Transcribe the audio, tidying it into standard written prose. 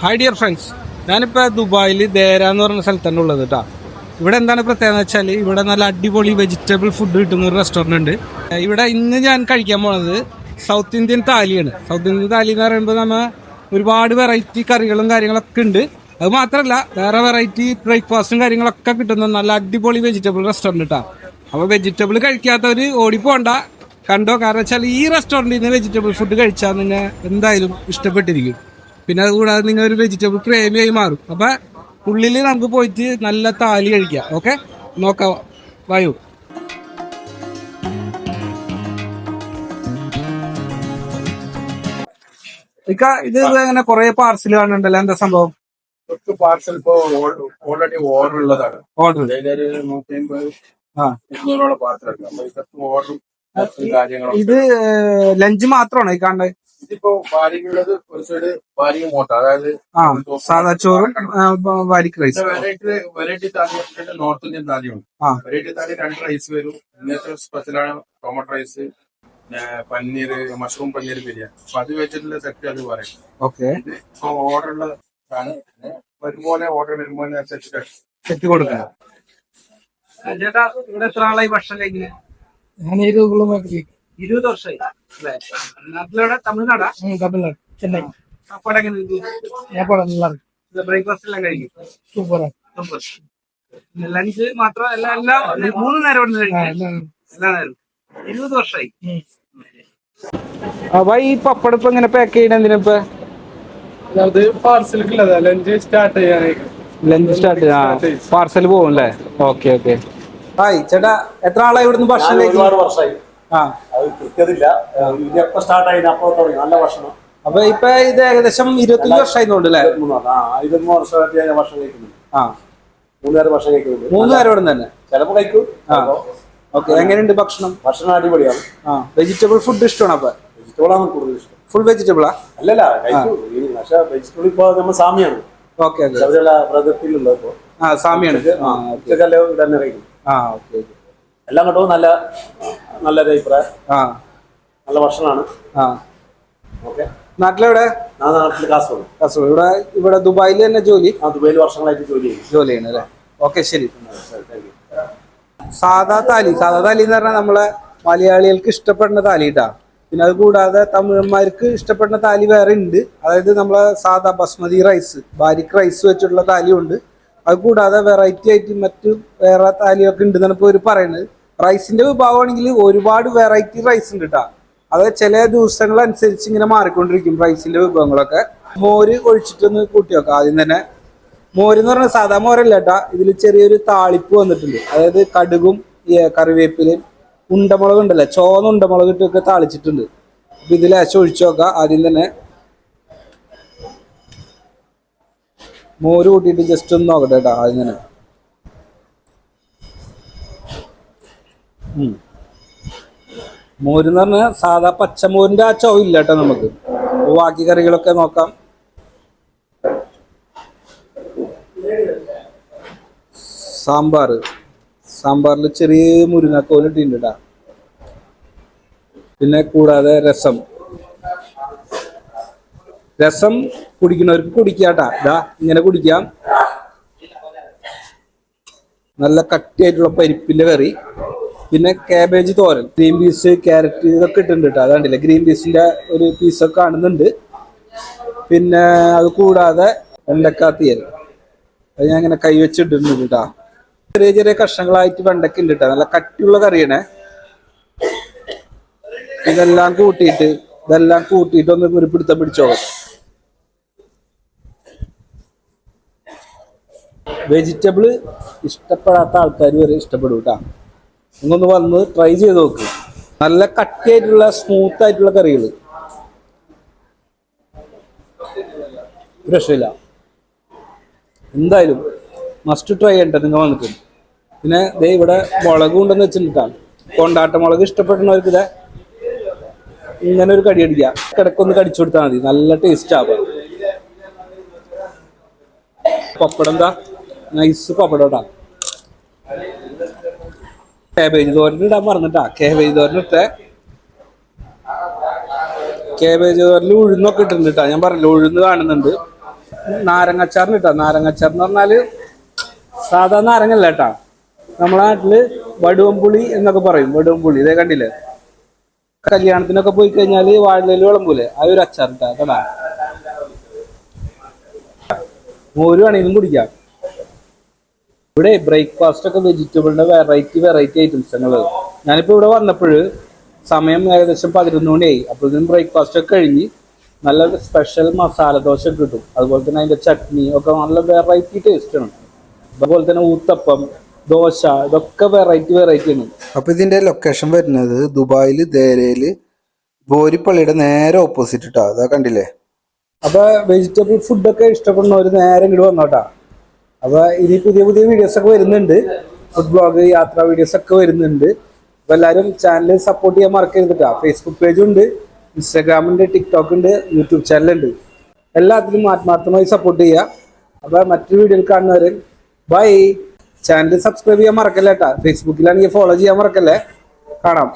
Hi dear friends, ഞാനിപ്പോൾ ദുബായിൽ ദേര എന്ന് പറഞ്ഞ സ്ഥലത്താണ് ഉള്ളത് കേട്ടോ. ഇവിടെ എന്താണ് പ്രത്യേകത എന്ന് വെച്ചാൽ ഇവിടെ നല്ല അടിപൊളി വെജിറ്റബിൾ ഫുഡ് കിട്ടുന്ന ഒരു റെസ്റ്റോറൻറ്റ് ഉണ്ട്. ഇവിടെ ഇന്ന് ഞാൻ കഴിക്കാൻ പോണത് സൗത്ത് ഇന്ത്യൻ താലിയാണ്. സൗത്ത് ഇന്ത്യൻ താലി എന്ന് പറയുമ്പോൾ നമ്മൾ ഒരുപാട് വെറൈറ്റി കറികളും കാര്യങ്ങളൊക്കെ ഉണ്ട്. അത് മാത്രമല്ല വേറെ വെറൈറ്റി ബ്രേക്ക്ഫാസ്റ്റും കാര്യങ്ങളൊക്കെ കിട്ടുന്ന നല്ല അടിപൊളി വെജിറ്റബിൾ റെസ്റ്റോറൻറ്റ് കേട്ടോ. അപ്പോൾ വെജിറ്റബിൾ കഴിക്കാത്തവർ ഓടിപ്പോണ്ട, കണ്ടോ. കാരണം വെച്ചാൽ ഈ റെസ്റ്റോറൻറ്റിൽ നിന്ന് വെജിറ്റബിൾ ഫുഡ് കഴിച്ചാൽ നിങ്ങൾ എന്തായാലും ഇഷ്ടപ്പെട്ടിരിക്കും. പിന്നെ അതുകൂടാതെ നിങ്ങൾ ഒരു വെജിറ്റബിൾ പ്രേമിയായി മാറും. അപ്പൊ ഉള്ളിൽ നമുക്ക് പോയിട്ട് നല്ല താലി കഴിക്കാം. ഓക്കെ, നോക്കാം, വായു. ഇത് അങ്ങനെ കുറെ പാർസൽ കാണുന്നുണ്ടല്ലോ, എന്താ സംഭവം? പാർസൽ ഇപ്പോ ഓൾറെഡി ഓർഡർ ഉള്ളതാണ്. ഓർഡർ 200 പാർസൽ ഓർഡർ കാര്യങ്ങളും. ഇത് ലഞ്ച് മാത്രമാണോ ഈ കാണുന്നത്? ഇതിപ്പോ വാരിക്കുള്ളത് ഒരു സൈഡ് വാരിക മോട്ട, അതായത് സാധാ ചോറും വാരിക്ക് rice. Variety thali, north Indian താലിയുണ്ട്. വെറൈറ്റി താലി 2 റൈസ് വരും. ഇന്നത്തെ സ്പെഷ്യലാണ് tomato rice, paneer, mushroom paneer biryani. അപ്പൊ അത് വെച്ചിട്ടുള്ള സെറ്റ് അത് പറയും. ഓക്കെ, ഇപ്പൊ ഓർഡർ ഉള്ളതാണ്. വരുമ്പോലെ ഓർഡർ വരുമ്പോൾ സെറ്റ് കൊടുക്കാം. ചേട്ടാ, ഇവിടെ എത്ര ആളായി ഭക്ഷണം കഴിക്കുന്നത്? ഞാൻ 20 വർഷമായി. നാട്ടിലെവിടെ? തമിഴ്നാടാ? തമിഴ്നാട്, ചെന്നൈ. സാപ്പാട് എങ്ങനെ? நல்லா இருக்கு. ബ്രേക്ക്ഫാസ്റ്റ് എല്ലാം കഴിക്കും? സൂപ്പറാ. ലഞ്ച് മാത്രം എല്ലാം 3 നേരം ഇവിടെ കഴിക്കും? എല്ലാ നേരം 20 വർഷമായി. ഈ പപ്പടം ഇപ്പൊ ഇങ്ങനെ പാക്ക് ചെയ്യണ എന്തിനാ? അത് പാർസൽക്കുള്ളതാ. ലഞ്ച് സ്റ്റാർട്ട് ചെയ്യാനായിട്ട്. ലഞ്ച് സ്റ്റാർട്ട് പാർസൽ പോകും അല്ലേ? Okay okay. ഹായ് ചേട്ടാ, എത്ര ആളായി ഇവിടുന്ന് ഭക്ഷണം? ഒരുപാട് വർഷമായി. അത് കൃത്യതില്ല, എപ്പോ സ്റ്റാർട്ട് ആയി അപ്പൊ തുടങ്ങി നല്ല ഭക്ഷണം. അപ്പൊ ഇപ്പൊ ഇത് ഏകദേശം 25 വർഷമായി തോന്നുന്നു അല്ലേ? 23 വർഷമായിട്ട് ഞാൻ ഭക്ഷണം കഴിക്കുന്നുണ്ട്. 3 നേരം ഭക്ഷണം കഴിക്കുന്നുണ്ട്. 3 നേരം ഇവിടെ തന്നെ ചിലപ്പോ കഴിക്കും. ഓക്കെ, എങ്ങനെയുണ്ട് ഭക്ഷണം? ഭക്ഷണം അടിപൊളിയാണ്. വെജിറ്റബിൾ ഫുഡ് ഇഷ്ടമാണ്? അപ്പൊ വെജിറ്റബിൾ ആണ് കൂടുതൽ ഇഷ്ടം. ഫുൾ വെജിറ്റബിളാ? അല്ലല്ല, കഴിക്കും. പക്ഷെ വെജിറ്റബിൾ ഇപ്പൊ നമ്മൾ സാമിയാണ്. ഓക്കെ ഓക്കെ, വ്രതത്തിലുള്ള ഇപ്പൊ സാമിയാണ്. തന്നെ കഴിക്കും. എല്ലാം കൊണ്ടും നല്ല നല്ലൊരു അഭിപ്രായം. നല്ല ഭക്ഷണമാണ്. ഓക്കെ. നാട്ടിലെവിടെ? നാട്ടിൽ കാസർഗോഡ്. കാസർഗോഡ്. ഇവിടെ ദുബായിൽ തന്നെ ജോലി? ദുബായിൽ വർഷങ്ങളായിട്ട് ജോലി ചെയ്യണം അല്ലേ? ഓക്കെ, ശരി. സാധാ താലി എന്ന് പറഞ്ഞാൽ നമ്മളെ മലയാളികൾക്ക് ഇഷ്ടപ്പെടുന്ന താലി കേട്ടാ. പിന്നെ അത് കൂടാതെ തമിഴന്മാർക്ക് ഇഷ്ടപ്പെടുന്ന താലി വേറെ ഉണ്ട്. അതായത് നമ്മളെ സാധാ ബസ്മതി റൈസ്, ബാരിക് റൈസ് വെച്ചിട്ടുള്ള താലിയും ഉണ്ട്. അത് കൂടാതെ വെറൈറ്റി ആയിട്ട് മറ്റു വേറെ താലിയൊക്കെ ഉണ്ടെന്നാണ് ഇപ്പോൾ ഇവർ പറയുന്നത്. റൈസിന്റെ വിഭാഗമാണെങ്കിൽ ഒരുപാട് വെറൈറ്റി റൈസ് ഉണ്ട് കേട്ടോ. അത് ചില ദിവസങ്ങളനുസരിച്ച് ഇങ്ങനെ മാറിക്കൊണ്ടിരിക്കും റൈസിന്റെ വിഭവങ്ങളൊക്കെ. മോര് ഒഴിച്ചിട്ടൊന്ന് കൂട്ടി വെക്കാം. ആദ്യം തന്നെ മോര് എന്ന് പറഞ്ഞാൽ സാധാ മോരല്ല കേട്ടാ. ഇതിൽ ചെറിയൊരു താളിപ്പ് വന്നിട്ടുണ്ട്. അതായത് കടുകും കറിവേപ്പിലയും ഉണ്ടമുളക് ഉണ്ടല്ലോ, ചോന്ന ഉണ്ടമുളക് ഇട്ടൊക്കെ താളിച്ചിട്ടുണ്ട്. അപ്പൊ ഇതിൽ ഒഴിച്ചു നോക്കാം. ആദ്യം തന്നെ മോര് കൂട്ടിയിട്ട് ജസ്റ്റ് ഒന്ന് നോക്കട്ടെ കേട്ടോ. ആദ്യം തന്നെ മോര് എന്ന് പറഞ്ഞാൽ സാധാ പച്ചമോരിന്റെ ആ ചോ ഇല്ല കേട്ടോ നമുക്ക്. ബാക്കി കറികളൊക്കെ നോക്കാം. സാമ്പാറിൽ ചെറിയ മുരിങ്ങക്കോൽ ഇട്ടിട്ടുണ്ട് കേട്ടാ. പിന്നെ കൂടാതെ രസം കുടിക്കുന്നവർക്ക് കുടിക്കാട്ടാ. ഇതാ ഇങ്ങനെ കുടിക്കാം. നല്ല കട്ടിയായിട്ടുള്ള പരിപ്പിന്റെ കറി, പിന്നെ കാബേജ് തോരൻ, ഗ്രീൻ പീസ്, ക്യാരറ്റ് ഇതൊക്കെ ഇട്ടുണ്ട് കേട്ടോ. അതാണ്ടില്ല, ഗ്രീൻ പീസിന്റെ ഒരു പീസൊക്കെ കാണുന്നുണ്ട്. പിന്നെ അത് കൂടാതെ വെണ്ടക്കാത്തിയൽ, അത് ഞാൻ ഇങ്ങനെ കൈവച്ചിട്ടുണ്ട് കേട്ടോ. ചെറിയ ചെറിയ കഷ്ണങ്ങളായിട്ട് വെണ്ടക്ക ഉണ്ട് കേട്ടോ. നല്ല കട്ടിയുള്ള കറിയാണ്. ഇതെല്ലാം കൂട്ടിയിട്ട് ഒന്ന് ഒരു പിടുത്തം പിടിച്ചോട്ടെ. വെജിറ്റബിള് ഇഷ്ടപ്പെടാത്ത ആൾക്കാർ വരെ ഇഷ്ടപ്പെടും കേട്ടോ. നിങ്ങൊന്ന് വന്ന് ട്രൈ ചെയ്ത് നോക്ക്. നല്ല കട്ടിയായിട്ടുള്ള സ്മൂത്ത് ആയിട്ടുള്ള കറികൾ, രക്ഷയില്ല. എന്തായാലും മസ്റ്റ് ട്രൈ ചെയ്യട്ടെ നിങ്ങൾ വന്നിട്ട്. പിന്നെ ദേ ഇവിടെ മുളക് കൊണ്ടെന്ന് വെച്ചിട്ടാണ്. കൊണ്ടാട്ട മുളക് ഇഷ്ടപ്പെടുന്നവർക്ക് ഇതാ ഇങ്ങനെ ഒരു കടി അടിക്കുക. കിടക്കൊന്ന് കടിച്ചു കൊടുത്താൽ മതി, നല്ല ടേസ്റ്റ് ആവാം. പപ്പടം എന്താ നൈസ് പപ്പടം ഇട്ടാ. കാബേജ് തോരൻ ഇടാൻ പറഞ്ഞിട്ടാ. കാബേജ് തോരൻ ഇട്ടേ. കാബേജ് തോരനിൽ ഉഴുന്നൊക്കെ ഇട്ടിട്ടുണ്ട് കേട്ടോ. ഞാൻ പറഞ്ഞില്ല, ഉഴുന്ന് കാണുന്നുണ്ട്. നാരങ്ങച്ചാറിന് കേട്ടോ. നാരങ്ങച്ചാർ എന്ന് പറഞ്ഞാല് സാധാ നാരങ്ങല്ല കേട്ടാ. നമ്മളെ നാട്ടില് വടുവമ്പുളി എന്നൊക്കെ പറയും. വടുവമ്പുളി ഇതേ കണ്ടില്ലേ, കല്യാണത്തിനൊക്കെ പോയി കഴിഞ്ഞാല് വാഴയില വിളമ്പൂലെ, ആ ഒരു അച്ചാർ കേട്ടാ. കേട്ടാ, മോര് വേണമെങ്കിലും കുടിക്കാം. ഇവിടെ ബ്രേക്ക്ഫാസ്റ്റ് ഒക്കെ വെജിറ്റബിളിന്റെ വെറൈറ്റി ഐറ്റംസ് ഉള്ളത്. ഞാനിപ്പോ ഇവിടെ വന്നപ്പോഴ് സമയം ഏകദേശം 11 മണിയായി. അപ്പോഴത്തേനും ബ്രേക്ക്ഫാസ്റ്റ് ഒക്കെ കഴിഞ്ഞ് നല്ല സ്പെഷ്യൽ മസാല ദോശ കിട്ടും. അതുപോലെ തന്നെ അതിന്റെ ചട്നി ഒക്കെ നല്ല വെറൈറ്റി ടേസ്റ്റ് ആണ്. അതുപോലെ തന്നെ ഊത്തപ്പം, ദോശ, ഇതൊക്കെ വെറൈറ്റി ആണ്. അപ്പൊ ഇതിന്റെ ലൊക്കേഷൻ വരുന്നത് ദുബായില് ദേരയില് ബോരിപ്പള്ളിയുടെ നേരെ ഓപ്പോസിറ്റ് ഇട്ടാ. അതാ കണ്ടില്ലേ. അപ്പൊ വെജിറ്റബിൾ ഫുഡൊക്കെ ഇഷ്ടപ്പെടുന്നവര് നേരെ ഇങ്ങോട്ട് വന്നോട്ടാ. അപ്പൊ ഇനി പുതിയ വീഡിയോസ് ഒക്കെ വരുന്നുണ്ട്. ഫുഡ് ബ്ലോഗ്, യാത്രാ വീഡിയോസ് ഒക്കെ വരുന്നുണ്ട്. അപ്പൊ എല്ലാവരും ചാനൽ സപ്പോർട്ട് ചെയ്യാൻ മറക്കരുത്. ഫേസ്ബുക്ക് പേജും ഉണ്ട്, ഇൻസ്റ്റാഗ്രാം ഉണ്ട്, ടിക്ടോക്ക് ഉണ്ട്, യൂട്യൂബ് ചാനലുണ്ട്. എല്ലാത്തിനും ആത്മാർത്ഥമായി സപ്പോർട്ട് ചെയ്യുക. അപ്പൊ മറ്റൊരു വീഡിയോയിൽ കാണുന്നവരെ ബൈ. ചാനൽ സബ്സ്ക്രൈബ് ചെയ്യാൻ മറക്കല്ലേ കേട്ടാ. ഫേസ്ബുക്കിലാണെങ്കിൽ ഫോളോ ചെയ്യാൻ മറക്കല്ലേ. കാണാം.